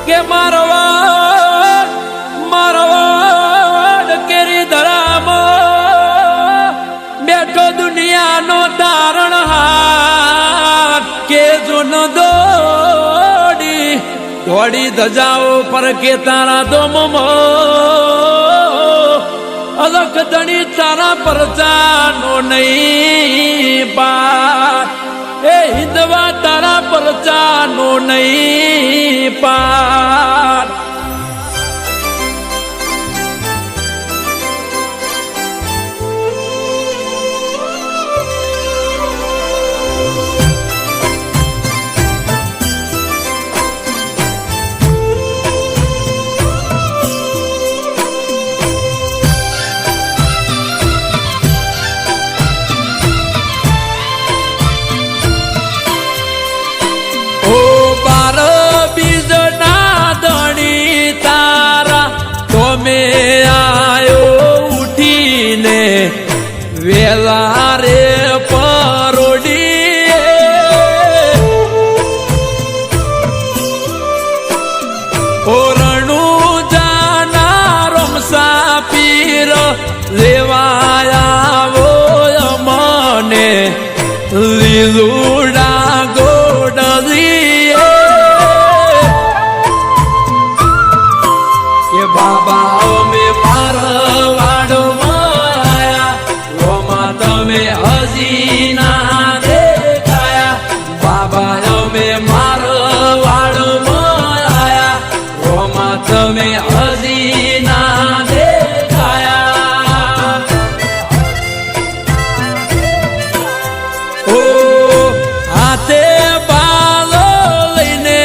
કે મારવાડ કેરી ધરામાં બેઠો દુનિયાનો તારણહાર કે જો ન દોડી ધજાઓ પર કે તારા દોમો અલખ ધણી તારા પરચાનો નહીં પાર એ હિંદવા તારા પરચાનો નહીં પાર વેલા રે પરોડી ઓરણું જાનારો મુસાફીર લેવાયાવો મને લીલુડા ગોડલી કે બાબા અમે મારવાડો તમે હજી ના દેખાયા બાબા અમે મારવાડમાં આયા રોમા તમે હજી ના દેખાયા ઓ હાથે બાલો લઈને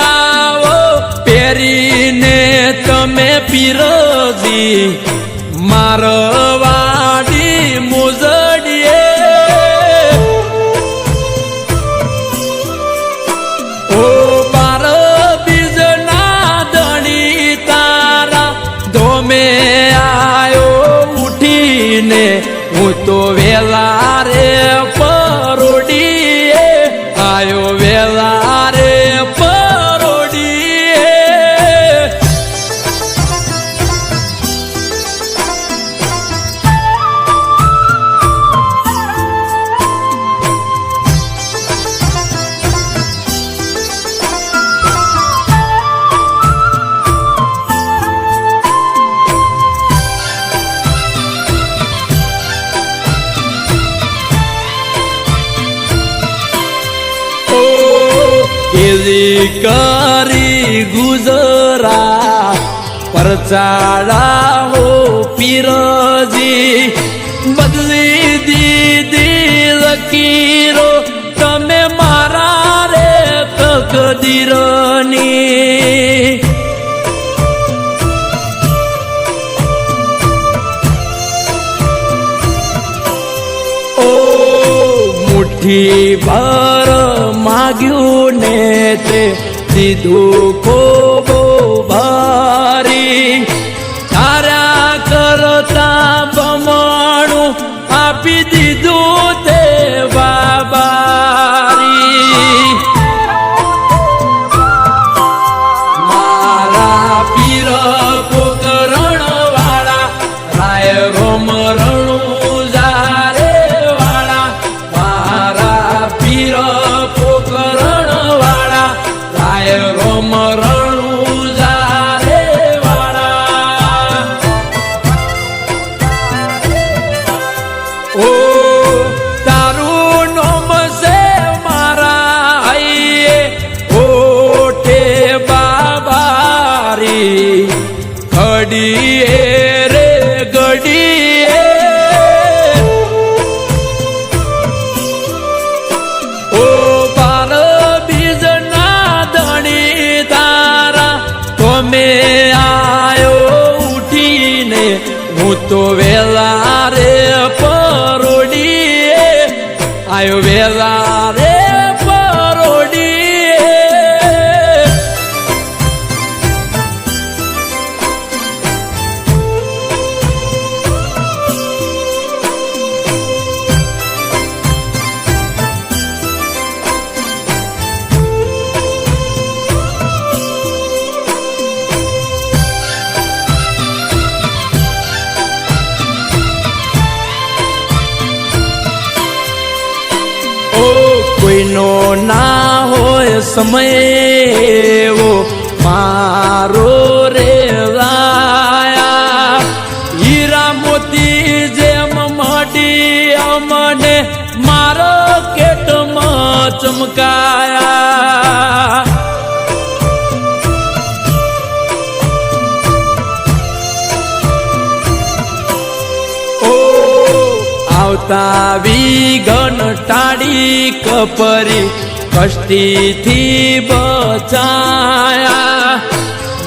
આવો પહેરીને તમે પીરજી મારવાડી મુજ હું તો વેલા રે પરોડી આયો વેલા રે પરોડી કરી ગુજરાત પરચાડા હો પીરજી બદલી દીધી લકીરો તમે મારા રે તકદીરની ઓ મુઠ્ઠી ભર માગ્યું ને તે દીધું ખૂબ ભારી તારા કરતા બમણું આપી દીધું તે બાબારી મારા પીર પોકરણ વાળા રાય રોમ રણું જારે વાળા મારા પીર પોકરણ વાળા રાય રોમ રણું જારે વાળા ઓ તારું નોમ છે મારા આઈએ ઓઠે બાબારી ઘડીએ રે ઘડીએ ઓ બાર બીજના ધણી તારા તમે આયો ઉઠીને હું તો વેલા રે પરોડી આયો વેલા રે પરોડી સમય એવો મારો રે લાયા હીરા મોતી જેમ મડી અમને મારો કેટમાં ચમકાયા આવતા વિઘન ટાળી કપરી કષ્ટીથી બચાયા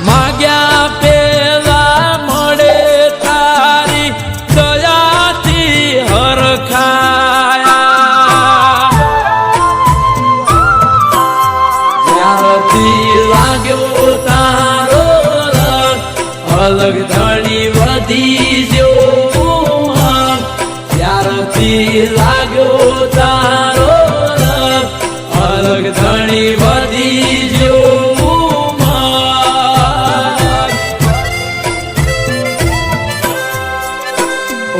માગ્યા પેલા મળે તારી દયાથી હરખાયા જ્યારથી લાગ્યો તારો રંગ અલગ ધણી વધી જો લાગ્યો તારો રંગ અલગ ધણી વધી જો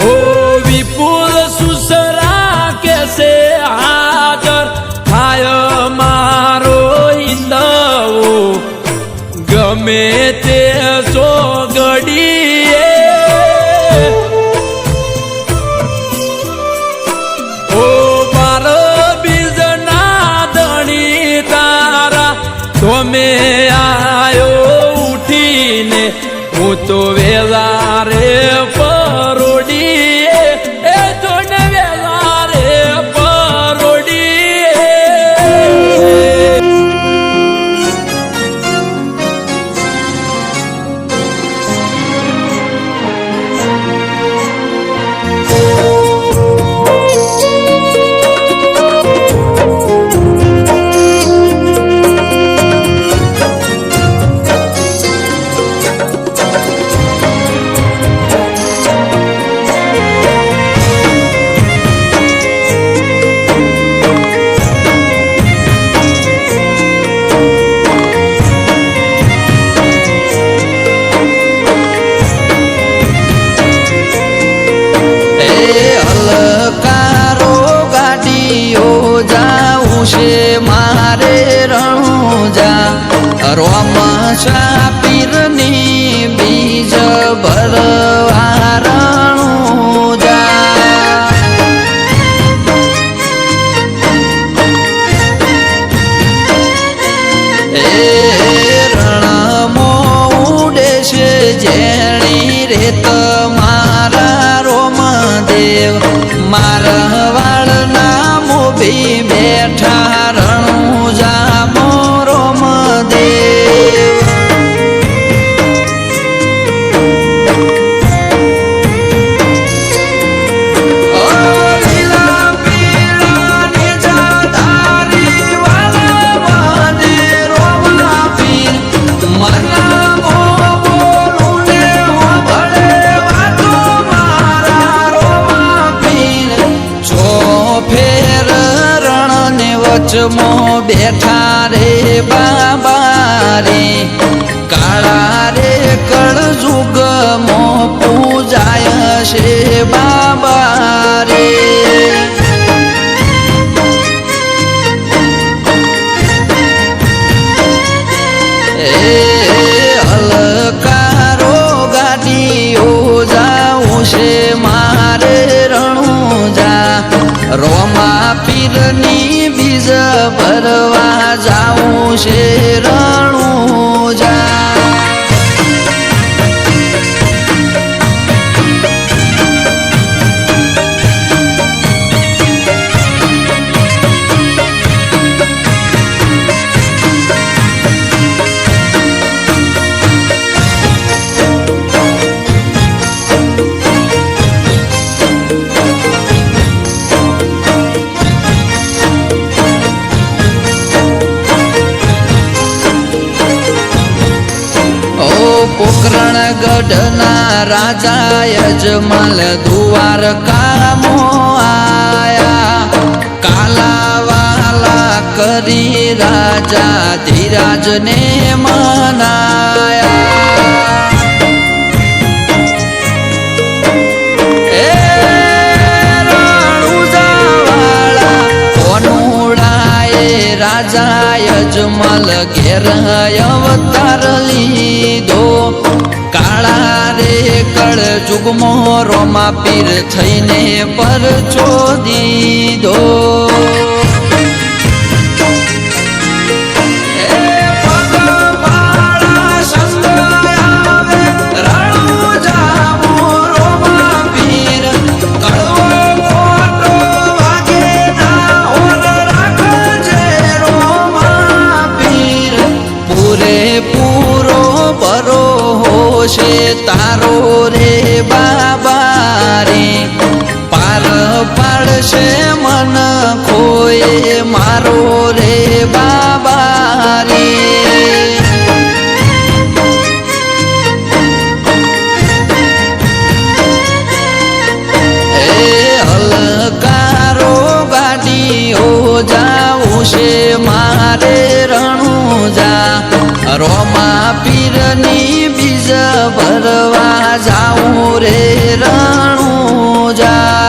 ઓ વિપુલ સુસરા કેસે હાજર થાય મારો ઈંદવો ગમે તે સોગડીએ તમે આયો ઉઠીને હું તો વેલા રે પરોડીએ એ તો ને વેલા રે પરોડીએ મારે રણુજા રોમશા પીરની બીજ ભરવા રણુજા એ રણમો ઉડે છે જેણી રેત મારા રોમદેવ મારા વાળના મોભી બેઠા રણુજા મોરો મદેવ વચમો બેઠા રે બાબા રે કાળા રે કળજુગ મો પૂજાય છે બાબા રે એ હલકારો ગાડીઓ જાઉં છે મારે રણુજા રોમા પીરની બીજ ભરવા જાઉં છે રણુજા પોકરણગઢના રાજા યજમાલ દ્વારકામો આયા કાલાવાલા કરી રાજા ધીરાજને મનાયા એ રણુજા વાળા કોનુડાએ રાજ રાજા યજમલ ઘેર અવતાર લીધો કાળા રે કળ જુગમો રોમા પીર થઈને પરચો દીધો છે તારો રે બાબા રે પાર પાડશે મન ખોએ મારો રે બાબા રે એ હલકારો ગાડીઓ જાવું છે મારે રણુજા રોમા પીરની બીજ ભરવા જાઉં રે રણુજા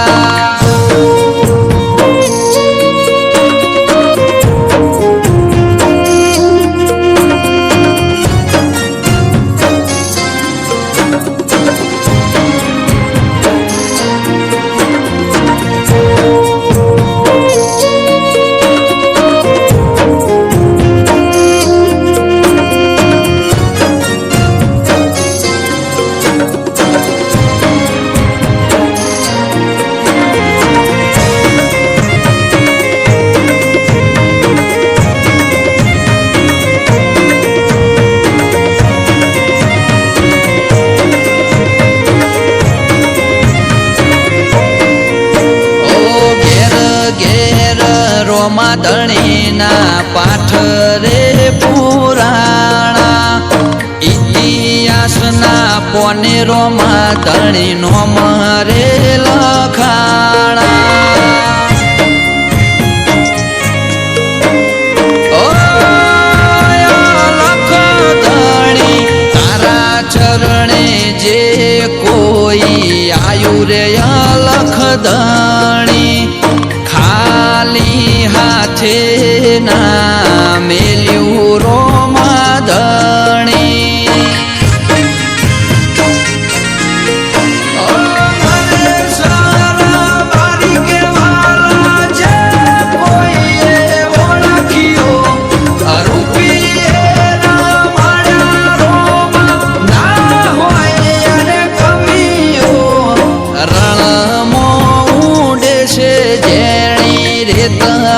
ધણીના પાઠ રે પુરાણા ઇતિહાસના પોનેરોમાં ધણીનો મરે લખાણા લખ ધણી તારા ચરણે જે કોઈ આયુ રે લખ ધણી ખાલી હાથે ના મેલ્યું રોમા ધણી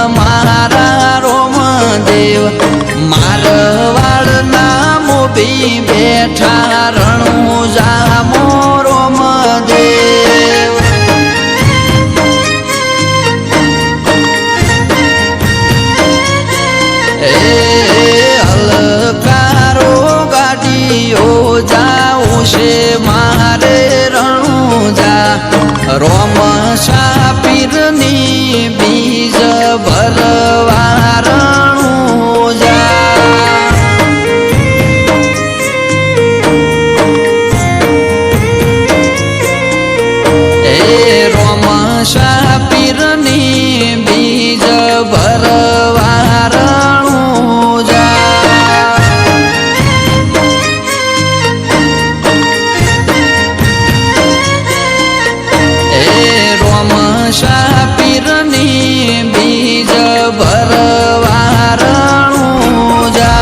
મારા રોમદેવ મારવાડના મોભી બેઠા રણુજા મો રોમદેવ એ હલકારો ગાડીઓ જાવું છે મારે રણુજા રોમ પીરની બીજ ભરવા રણુજા એ રોમશા પીરની બીજ ભરવા રણુજા એ રોમશા પીરની બીજ ભરવા રણુજા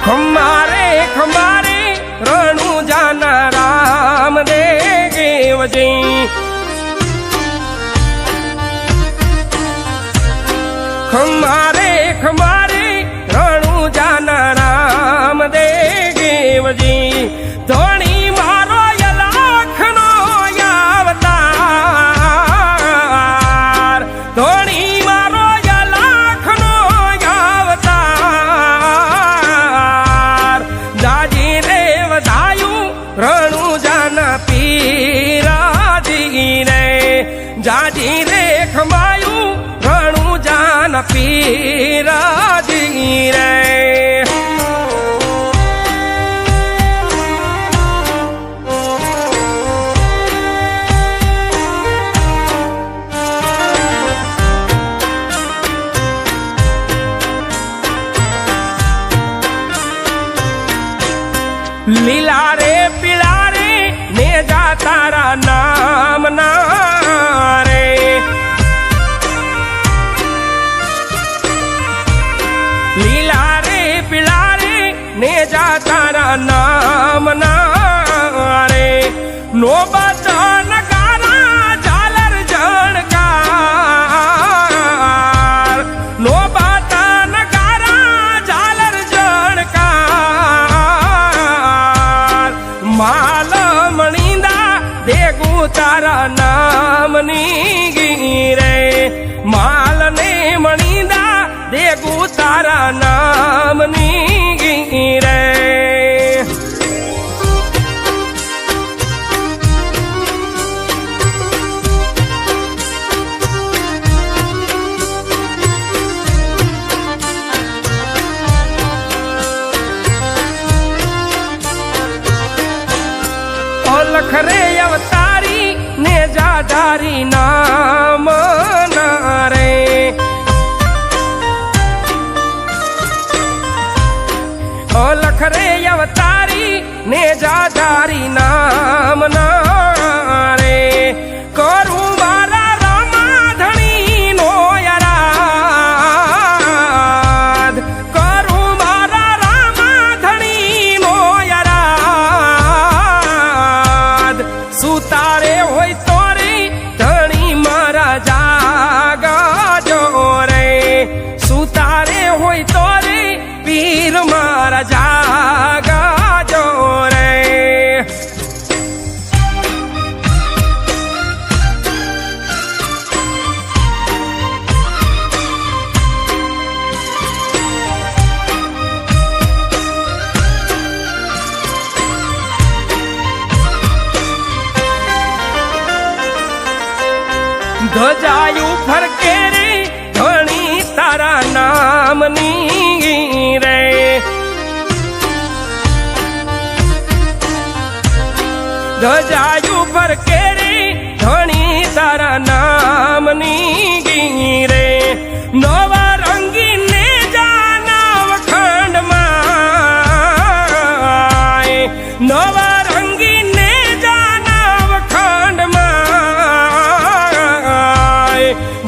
ખમારે ખમારે રણુજાના રામદેવજી ખમારે ખમારે રણુજાના રામદેવજી ધોણી મારો યલાખનો અવતાર ધોણી મારો યલાખનો અવતાર દાજી રે વધાયું રણુજાના પીરાજી રે જાજી રે ખમાયું રણુજાના લીલા રે પીળા રે ને જા તારા નામ ના રે લીલા રે પીળા રે ને જા તારા નામ ના રે નો બચન ગારા ઝાલર જણકાર નો બચન ગારા ઝાલર જણકાર માલ મણીંદા દેગું તારા નામની ગીરે માલ ને મણીંદા દેગું તારા નામની ગીરે લખરે અવતારી ને જાધારી નામ ના રે લખરે અવતારી ને જાધારી નામ ના રે કરું મારા રામાધણી નો યરાદ કરું મારા રામાધણી નો યરાદ સુતારે હોય તો રે ધણી મારા જાગજો રે સુતારે હોય તો રે પીર મારા જાગજો રે ધજાયું ફરકે રે ધણી તારા નામની રે ધજાયું ફરકે રે ધણી તારા નામની રે નવા રંગીને જાનવ ખંડમાં નવા રંગીને જાનવ ખંડમાં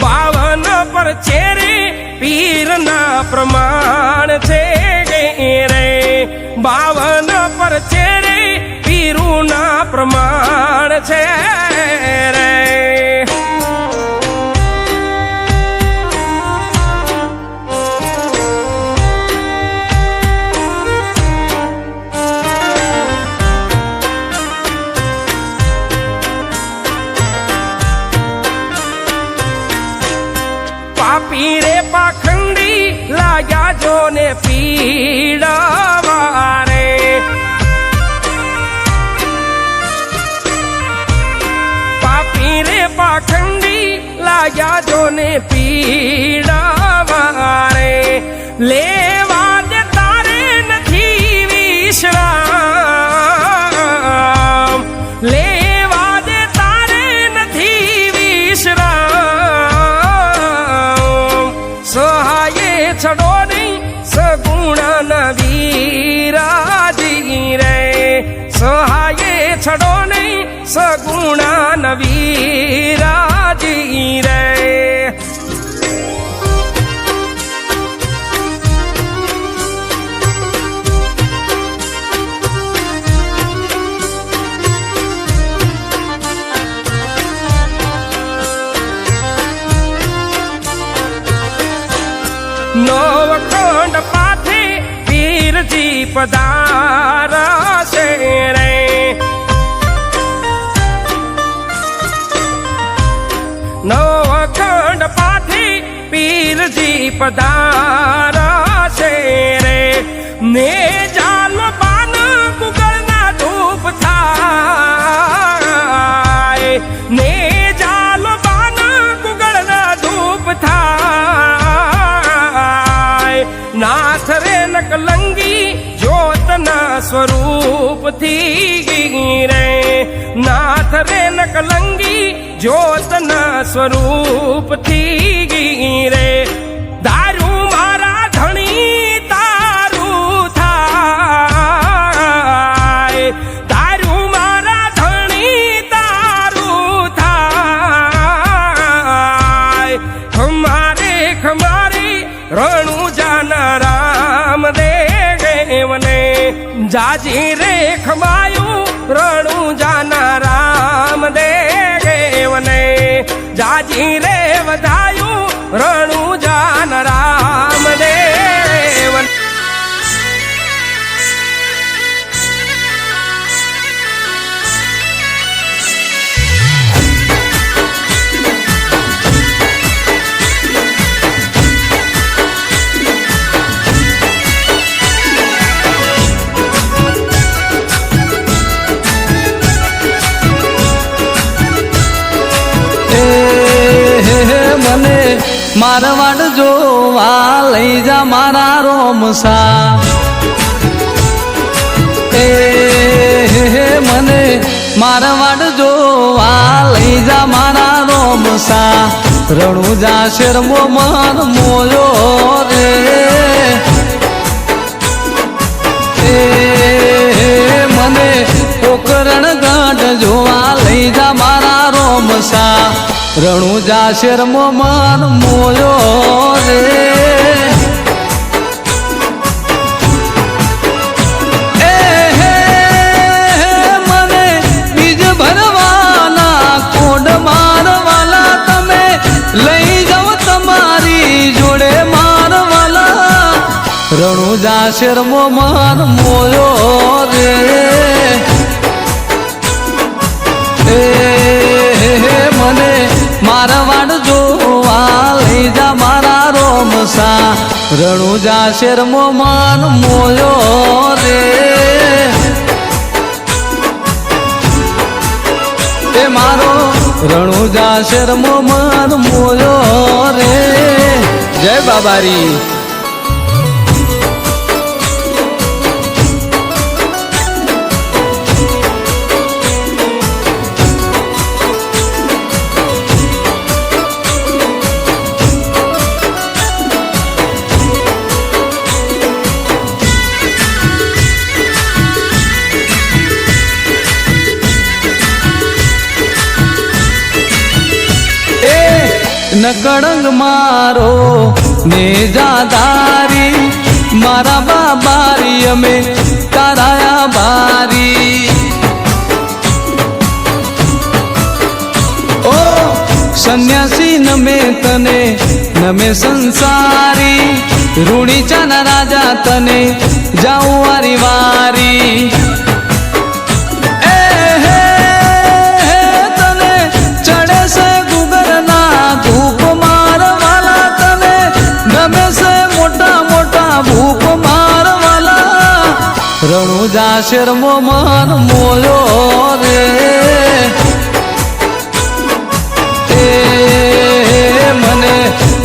બાવન પર છે રે પીરના પ્રમાણ છે રે બાવન પર છે રે પીરુના પ્રમાણ છે રે પાપી રે પાખંડી લાગ્યા જોને પીડાવા રે પાપી રે પાખંડી લાગ્યા જોને પીડાવા રે લેવા દે તારે નથી વિશ્રામ લેવા દે તારે નથી વિશ્રામ સહાયે છડો નહીં સગુણા નવીરાજી રે સહાયે છડો નહીં સગુણા નવીરાજી રે નવખંડ પાથે પીરજી પધારશે રે નવખંડ પાથે પીરજી પધારશે રે ને જાલ બાન કુગળના ધૂપ થાય ને જાલ બાન કુગળના ધૂપ થાય નાથ રે નકલંગી જ્યોતના સ્વરૂપથી રે નાથ રે નકલંગી જ્યોતના સ્વરૂપથી રે દારૂ મારા ધણી તારું થાય જાજી રે ખમાયું રણું જાના રામદેવને જાજી રે વધાયું રણું જાન રામદેવ મને મારવાડ જોવા લઈ જા મારા રોમસા મને મારવાડ જોવા લઈ જા મારા રોમસા રણુજા શેરમો મન મોયો રે મને પોકરણ ગાંઠ જોવા લઈ જા મારા રોમસા રણુજા શેરમો મન મોયો રે મને બીજ ભરવાના કોડ મારવાલા તમે લઈ જાઓ તમારી જોડે મારવાલા રણુજા શેરમો મન મોયો રે મને મારવાડ જોવા લઈ જા મારા રોમસા રણુજા શેરમો મન મોયો રે એ મારો રણુજા શેરમો મન મોયો રે જય બાબારી નકળંગ મારો નેજાદારી મારા બાબારી અમે તારાયા બારી ઓ સંન્યાસી નમે તને નમે સંસારી રૂણી ચાના રાજા તને જાઉં વારી વારી રણુજા શેરમો મન મોયો રે મને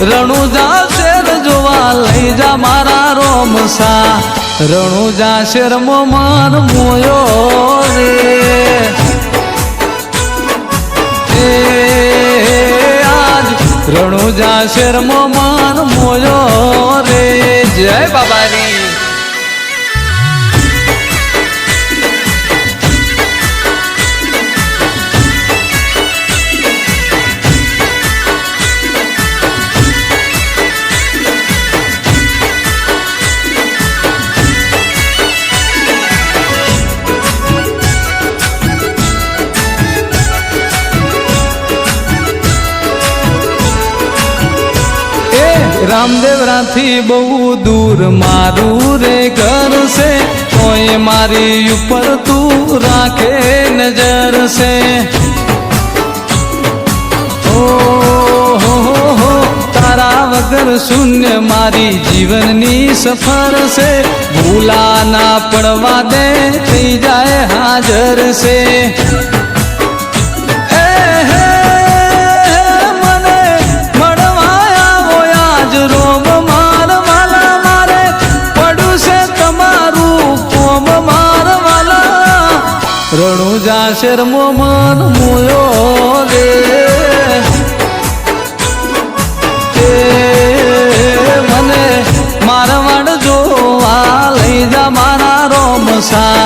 રણુજા શેર જોવા લઈ જા મારા રોમસા રણુજા શેરમો મન મોયો રે આજ રણુજા શેરમો મન મોયો રે જય બાબાની રામદેવરાથી બહુ દૂર મારું રે ઘર છે તોય મારી ઉપર તું રાખે નજર છે ઓ હો તારા વગર શૂન્ય મારી જીવનની સફર છે ભૂલા ના પડવા દે થઈ જાય હાજર છે રણુજા શેરમો મન મોયો રે મને મારવાડ જોવા લઈ જા મારા રોમસા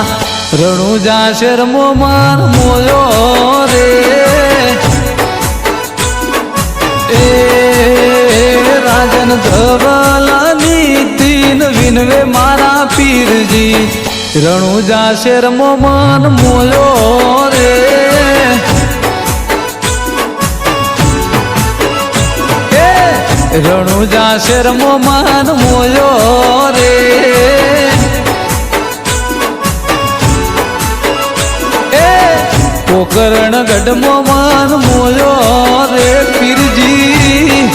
રણુજા શેરમો મન મોયો રે રાજન ધવલાની તીન વિનવે મારા પીરજી રણુજા શેરમાં મન મોયો રે રણુજા શેરમાં મન મોયો રે પોકરણ ગઢમાં મન મોયો રે પીરજી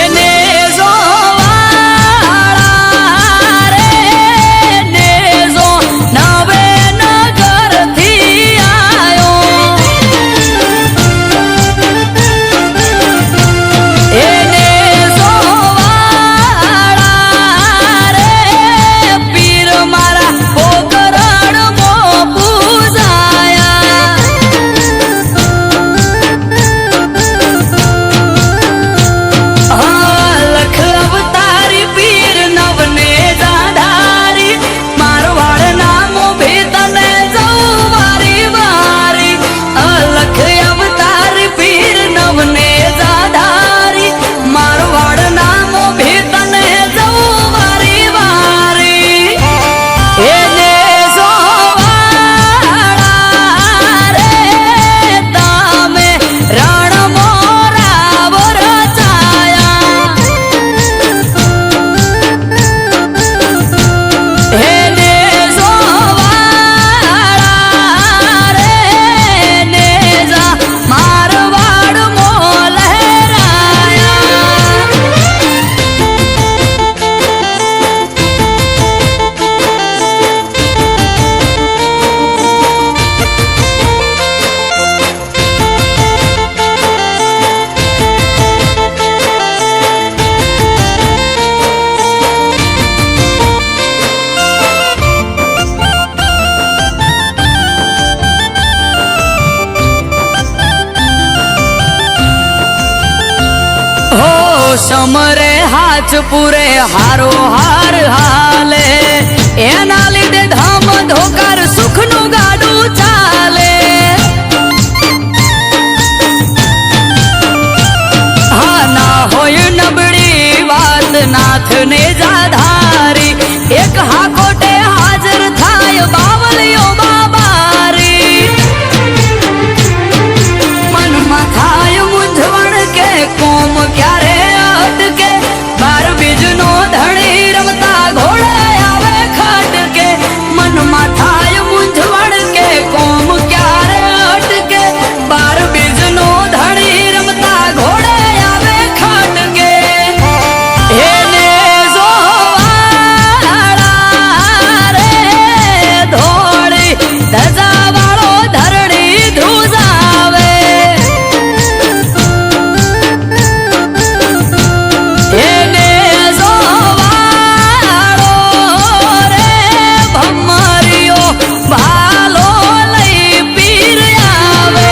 એને જોવાળા રે ને જો નવે નગરથી આયો એને જોવાળા રે પીર મારા પોકરણમાં પૂજાયા સમરે હાથ પૂરે હારો હાર હાલે એના લીધે ધામ ધોકાર સુખનું ગાડું ચાલે હા ના હોય નબળી વાત નાથને જાધારી એક હાકોટે હાજર થાય બાવલીઓ બાબારી મનમાં થાય મૂંઝવણ કે કોમ ક્યારે અટકે બાર બીજનો ધણી રમતા ઘોડે આવે ખટકે મનમાં થાય મૂંઝવણ કે કોમ ક્યારે અટકે બાર બીજનો ધણી રમતા ઘોડે આવે ખટકે એને જોવાળા રે ધોળી ધજા વાળો ધરણી ધ્રુજાવે એને જોવાળો રે ભમરીઓ ભાલો લઈ પીર આવે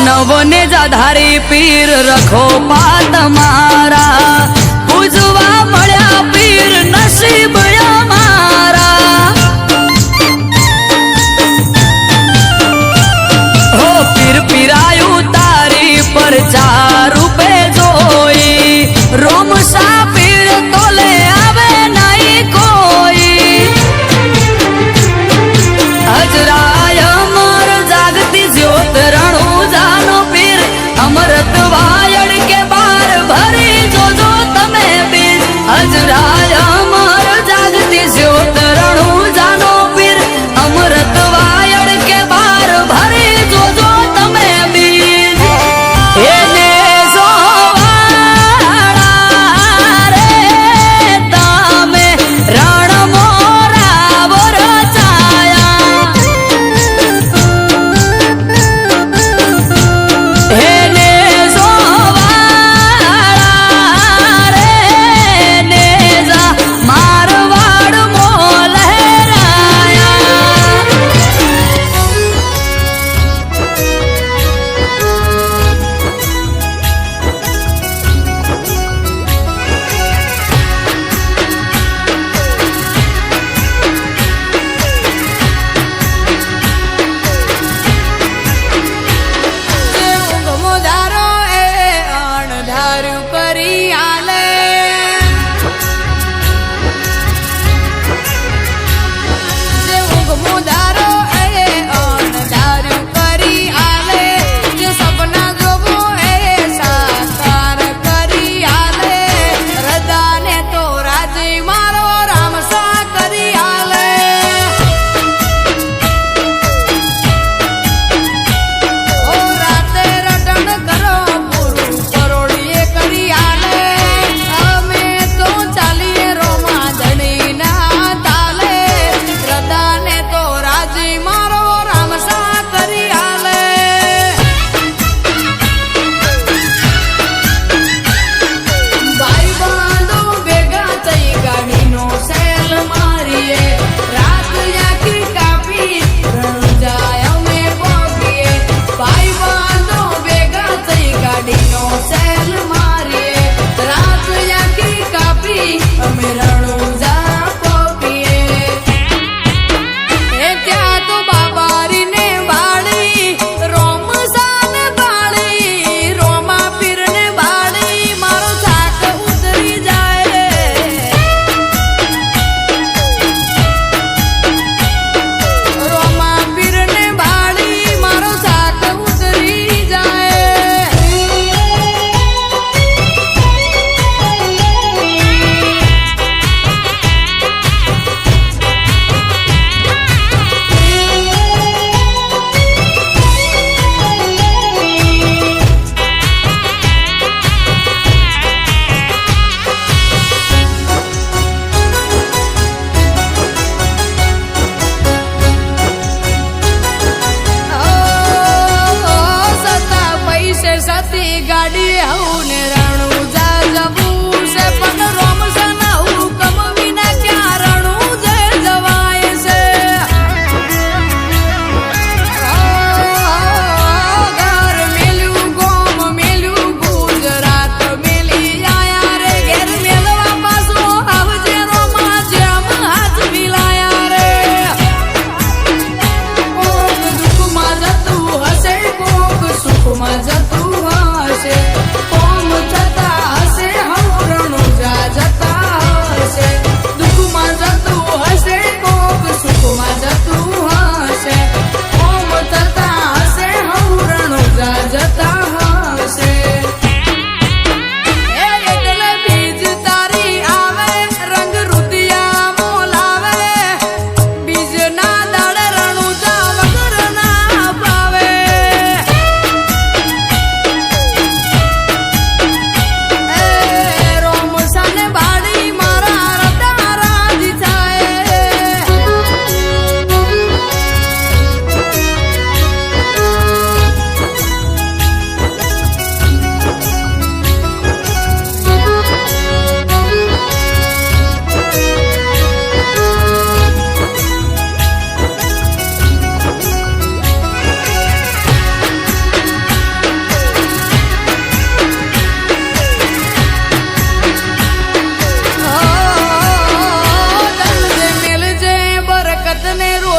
નવને જાધારી પીર રખો પાત મારા પૂજવા મળ્યા પીર નસીબ અમારા હો પીર પીરાયું તારી પર ચાર રૂપે જોઈ રોમ સા પીર તોલે આવે નહીં કોઈ હજરાય અમર જાગતી જ્યોત રણુજાનો પીર અમરત વાયડ કે બાર ભરી જોજો તમે પીર હજરાય અમર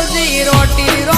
રોજી રોટી